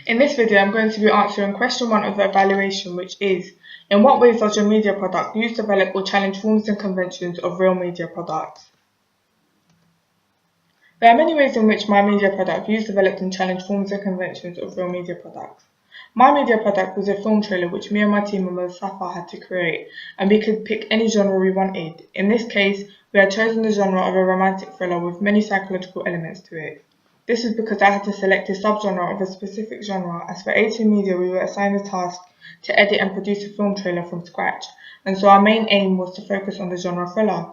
In this video, I'm going to be answering question 1 of the evaluation, which is, in what ways does your media product use, develop, or challenge forms and conventions of real media products? There are many ways in which my media product use, developed, and challenged forms and conventions of real media products. My media product was a film trailer which me and my team members Safa had to create, and we could pick any genre we wanted. In this case, we had chosen the genre of a romantic thriller with many psychological elements to it. This was because I had to select a subgenre of a specific genre, as for A2 Media we were assigned the task to edit and produce a film trailer from scratch, and so our main aim was to focus on the genre thriller.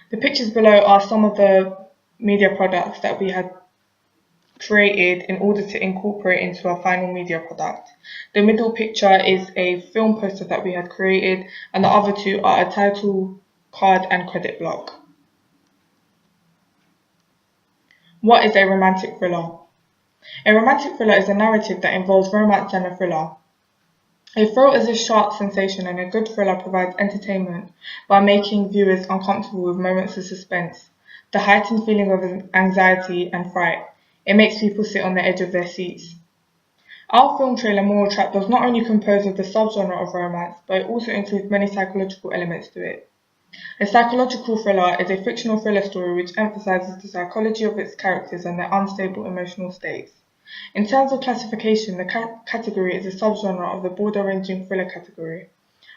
The pictures below are some of the media products that we had created in order to incorporate into our final media product. The middle picture is a film poster that we had created, and the other two are a title card and credit block. What is a romantic thriller? A romantic thriller is a narrative that involves romance and a thriller. A thrill is a sharp sensation, and a good thriller provides entertainment by making viewers uncomfortable with moments of suspense, the heightened feeling of anxiety and fright. It makes people sit on the edge of their seats. Our film trailer Moral Trap does not only compose of the subgenre of romance, but it also includes many psychological elements to it. A psychological thriller is a fictional thriller story which emphasizes the psychology of its characters and their unstable emotional states. In terms of classification, the category is a subgenre of the broader-ranging thriller category,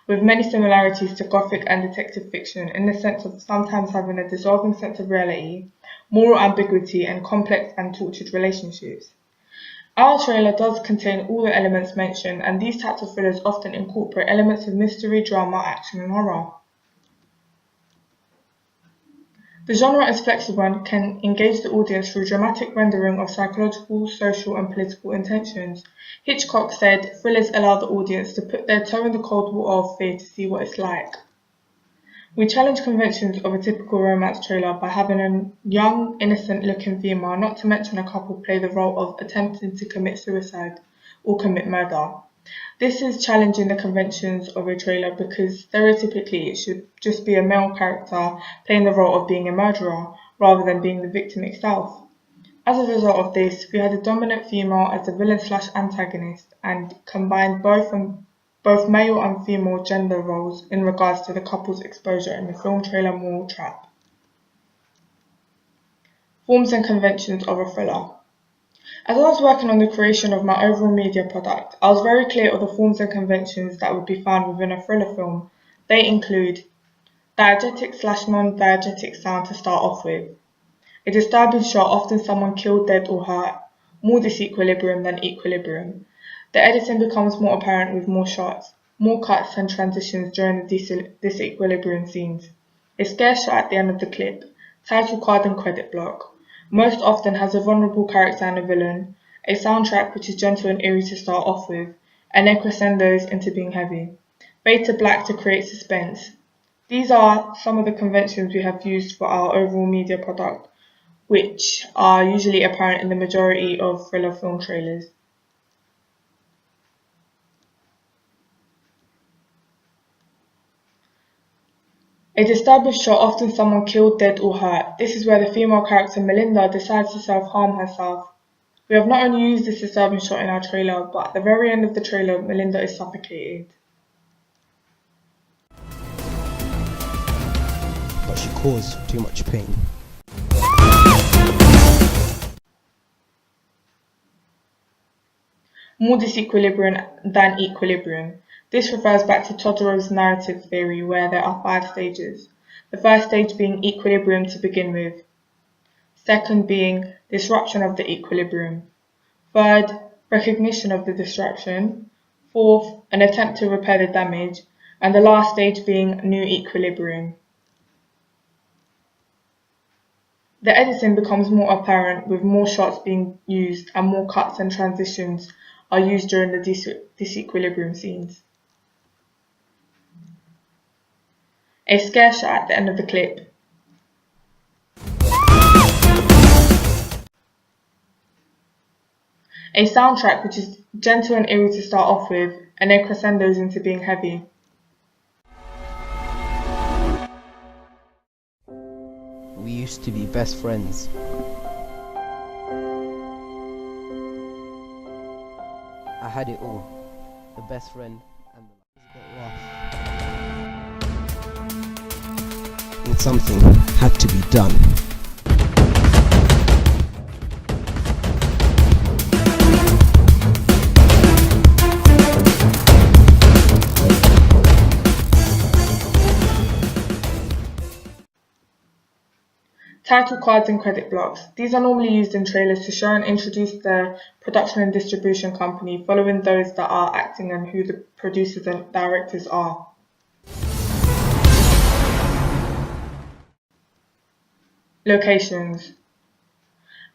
with many similarities to gothic and detective fiction in the sense of sometimes having a dissolving sense of reality, moral ambiguity, and complex and tortured relationships. Our trailer does contain all the elements mentioned, and these types of thrillers often incorporate elements of mystery, drama, action, and horror. The genre is flexible and can engage the audience through dramatic rendering of psychological, social, and political intentions. Hitchcock said, "Thrillers allow the audience to put their toe in the cold water of fear to see what it's like." We challenge conventions of a typical romance trailer by having a young, innocent-looking female, not to mention a couple, play the role of attempting to commit suicide or commit murder. This is challenging the conventions of a trailer because stereotypically it should just be a male character playing the role of being a murderer rather than being the victim itself. As a result of this, we had a dominant female as the villain/antagonist and combined both male and female gender roles in regards to the couple's exposure in the film trailer Moral Trap. Forms and conventions of a thriller. As I was working on the creation of my overall media product, I was very clear of the forms and conventions that would be found within a thriller film. They include diegetic/non-diegetic sound to start off with, a disturbing shot, often someone killed, dead, or hurt, more disequilibrium than equilibrium. The editing becomes more apparent with more shots, more cuts and transitions during the disequilibrium scenes, a scare shot at the end of the clip, title card and credit block. Most often has a vulnerable character and a villain, a soundtrack which is gentle and eerie to start off with, and then crescendos into being heavy. Fade to black to create suspense. These are some of the conventions we have used for our overall media product, which are usually apparent in the majority of thriller film trailers. A disturbing shot, often someone killed, dead, or hurt. This is where the female character Melinda decides to self-harm herself. We have not only used this disturbing shot in our trailer, but at the very end of the trailer, Melinda is suffocated. But she caused too much pain. More disequilibrium than equilibrium. This refers back to Todorow's narrative theory, where there are 5 stages. The first stage being equilibrium to begin with. Second being disruption of the equilibrium. Third, recognition of the disruption. Fourth, an attempt to repair the damage. And the last stage being new equilibrium. The editing becomes more apparent with more shots being used and more cuts and transitions are used during the disequilibrium scenes. A scare shot at the end of the clip. A soundtrack which is gentle and eerie to start off with, and then crescendos into being heavy. We used to be best friends. had it all. The best friend and the and something had to be done. Title cards and credit blocks. These are normally used in trailers to show and introduce the production and distribution company, following those that are acting and who the producers and directors are. Locations.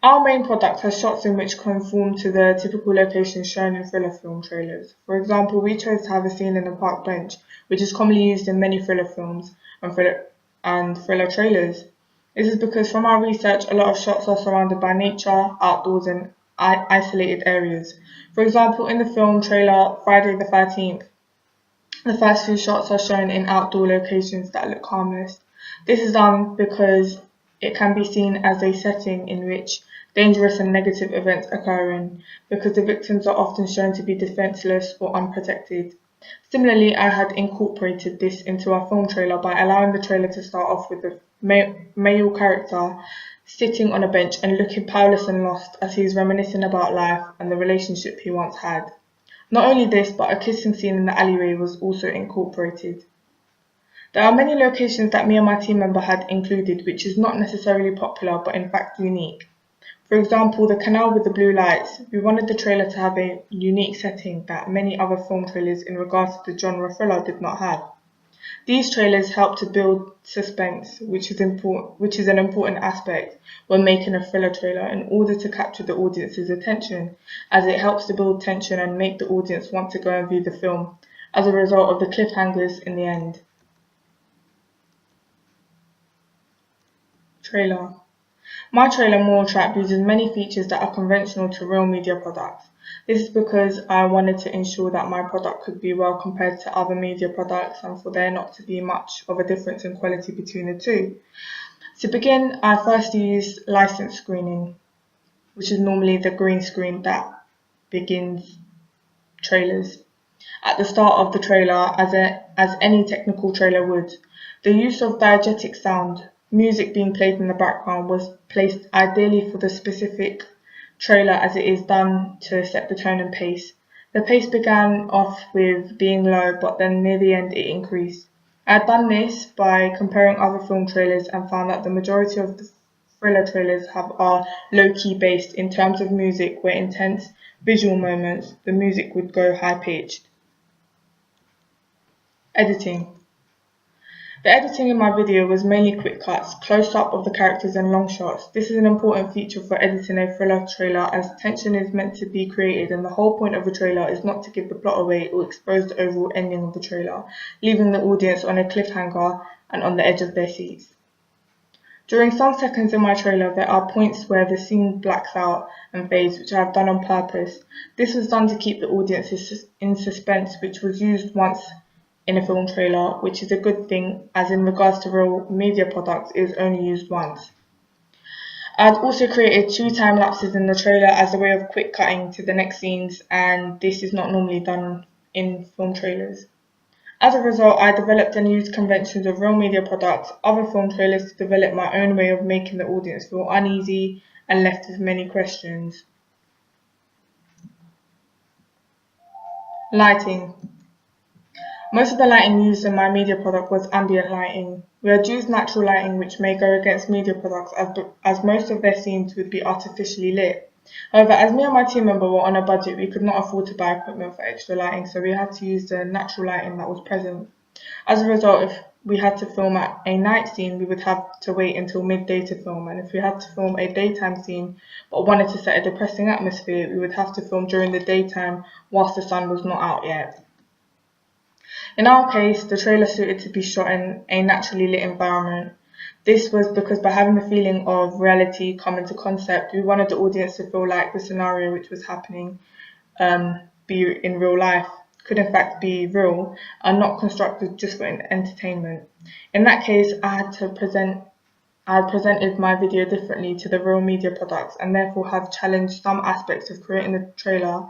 Our main product has shots in which conform to the typical locations shown in thriller film trailers. For example, we chose to have a scene in a park bench, which is commonly used in many thriller films and thriller trailers. This is because from our research, a lot of shots are surrounded by nature, outdoors, and isolated areas. For example, in the film trailer Friday the 13th, the first few shots are shown in outdoor locations that look harmless. This is done because it can be seen as a setting in which dangerous and negative events occur in, because the victims are often shown to be defenseless or unprotected. Similarly, I had incorporated this into our film trailer by allowing the trailer to start off with the male character sitting on a bench and looking powerless and lost as he is reminiscing about life and the relationship he once had. Not only this, but a kissing scene in the alleyway was also incorporated. There are many locations that me and my team member had included, which is not necessarily popular but in fact unique. For example, the canal with the blue lights. We wanted the trailer to have a unique setting that many other film trailers in regards to the genre thriller did not have. These trailers help to build suspense, which is an important aspect when making a thriller trailer in order to capture the audience's attention, as it helps to build tension and make the audience want to go and view the film, as a result of the cliffhangers in the end. Trailer. My trailer Mall Trap uses many features that are conventional to real media products. This is because I wanted to ensure that my product could be well compared to other media products and for there not to be much of a difference in quality between the two. To begin, I first used license screening, which is normally the green screen that begins trailers at the start of the trailer as any technical trailer would. The use of diegetic sound, music being played in the background, was placed ideally for the specific trailer as it is done to set the tone and pace. The pace began off with being low, but then near the end it increased. I had done this by comparing other film trailers and found that the majority of the thriller trailers are low-key based in terms of music, where intense visual moments, the music would go high-pitched. Editing. The editing in my video was mainly quick cuts, close-up of the characters and long shots. This is an important feature for editing a thriller trailer as tension is meant to be created and the whole point of a trailer is not to give the plot away or expose the overall ending of the trailer, leaving the audience on a cliffhanger and on the edge of their seats. During some seconds in my trailer, there are points where the scene blacks out and fades, which I have done on purpose. This was done to keep the audience in suspense, which was used once in a film trailer, which is a good thing, as in regards to real media products, it is only used once. I had also created 2 time lapses in the trailer as a way of quick cutting to the next scenes, and this is not normally done in film trailers. As a result, I developed and used conventions of real media products, other film trailers to develop my own way of making the audience feel uneasy and left with many questions. Lighting. Most of the lighting used in my media product was ambient lighting. We had used natural lighting, which may go against media products as most of their scenes would be artificially lit. However, as me and my team member were on a budget, we could not afford to buy equipment for extra lighting, so we had to use the natural lighting that was present. As a result, if we had to film at a night scene, we would have to wait until midday to film, and if we had to film a daytime scene but wanted to set a depressing atmosphere, we would have to film during the daytime whilst the sun was not out yet. In our case, the trailer suited to be shot in a naturally lit environment. This was because by having the feeling of reality come into concept, we wanted the audience to feel like the scenario which was happening be in real life, could in fact be real, and not constructed just for entertainment. In that case, I had presented my video differently to the real media products and therefore have challenged some aspects of creating the trailer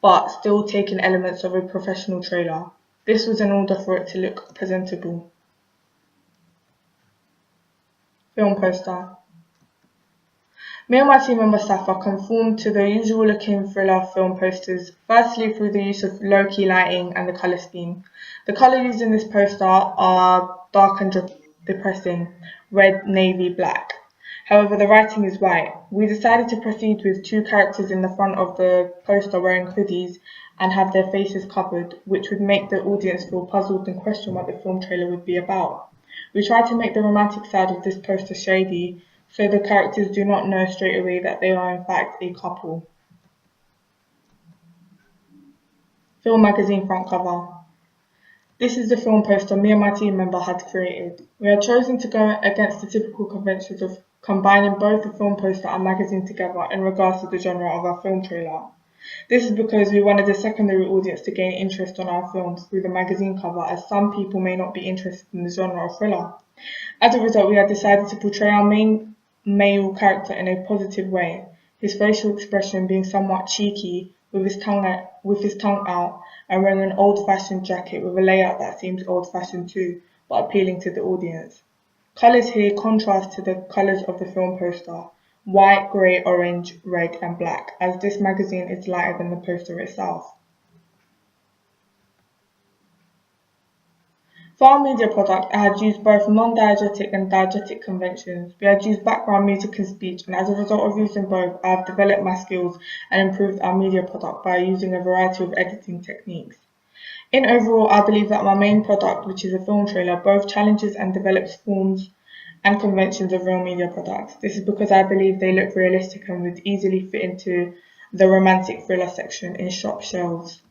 but still taking elements of a professional trailer. This was in order for it to look presentable. Film poster. Me and my team member Safa conformed to the usual looking thriller film posters, firstly through the use of low-key lighting and the colour scheme. The colour used in this poster are dark and depressing, red, navy, black. However, the writing is white. We decided to proceed with two characters in the front of the poster wearing hoodies and have their faces covered, which would make the audience feel puzzled and question what the film trailer would be about. We tried to make the romantic side of this poster shady, so the characters do not know straight away that they are in fact a couple. Film magazine front cover. This is the film poster me and my team member had created. We had chosen to go against the typical conventions of combining both the film poster and magazine together in regards to the genre of our film trailer. This is because we wanted a secondary audience to gain interest on our films through the magazine cover, as some people may not be interested in the genre of thriller. As a result, we had decided to portray our main male character in a positive way, his facial expression being somewhat cheeky, with his tongue out, and wearing an old-fashioned jacket with a layout that seems old-fashioned too, but appealing to the audience. Colours here contrast to the colours of the film poster: white, grey, orange, red and black, as this magazine is lighter than the poster itself. For our media product, I had used both non-diegetic and diegetic conventions. We had used background music and speech, and as a result of using both, I have developed my skills and improved our media product by using a variety of editing techniques. In overall, I believe that my main product, which is a film trailer, both challenges and develops forms and conventions of real media products. This is because I believe they look realistic and would easily fit into the romantic thriller section in shop shelves.